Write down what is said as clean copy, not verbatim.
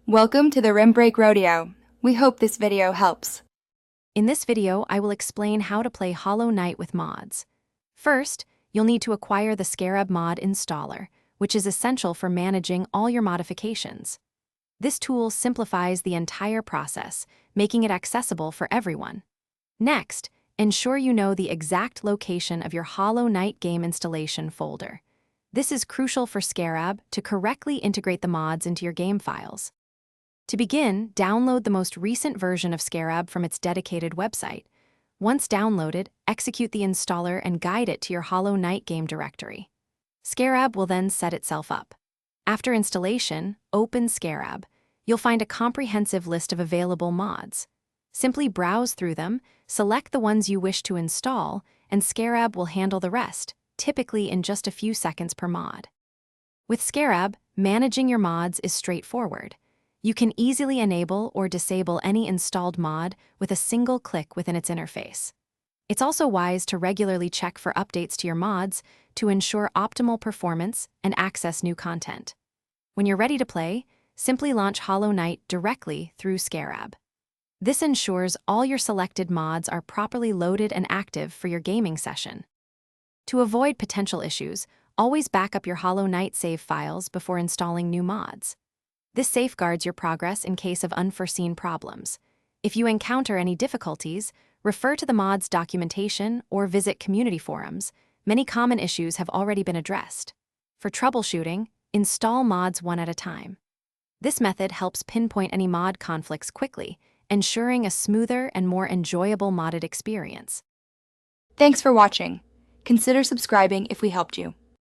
Welcome to the Rim Break Rodeo. We hope this video helps. In this video, I will explain how to play Hollow Knight with mods. First, you'll need to acquire the Scarab mod installer, which is essential for managing all your modifications. This tool simplifies the entire process, making it accessible for everyone. Next, ensure you know the exact location of your Hollow Knight game installation folder. This is crucial for Scarab to correctly integrate the mods into your game files. To begin, download the most recent version of Scarab from its dedicated website. Once downloaded, execute the installer and guide it to your Hollow Knight game directory. Scarab will then set itself up. After installation, open Scarab. You'll find a comprehensive list of available mods. Simply browse through them, select the ones you wish to install, and Scarab will handle the rest, typically in just a few seconds per mod. With Scarab, managing your mods is straightforward. You can easily enable or disable any installed mod with a single click within its interface. It's also wise to regularly check for updates to your mods to ensure optimal performance and access new content. When you're ready to play, simply launch Hollow Knight directly through Scarab. This ensures all your selected mods are properly loaded and active for your gaming session. To avoid potential issues, always back up your Hollow Knight save files before installing new mods. This safeguards your progress in case of unforeseen problems. If you encounter any difficulties, refer to the mod's documentation or visit community forums. Many common issues have already been addressed. For troubleshooting, install mods one at a time. This method helps pinpoint any mod conflicts quickly, ensuring a smoother and more enjoyable modded experience. Thanks for watching. Consider subscribing if we helped you.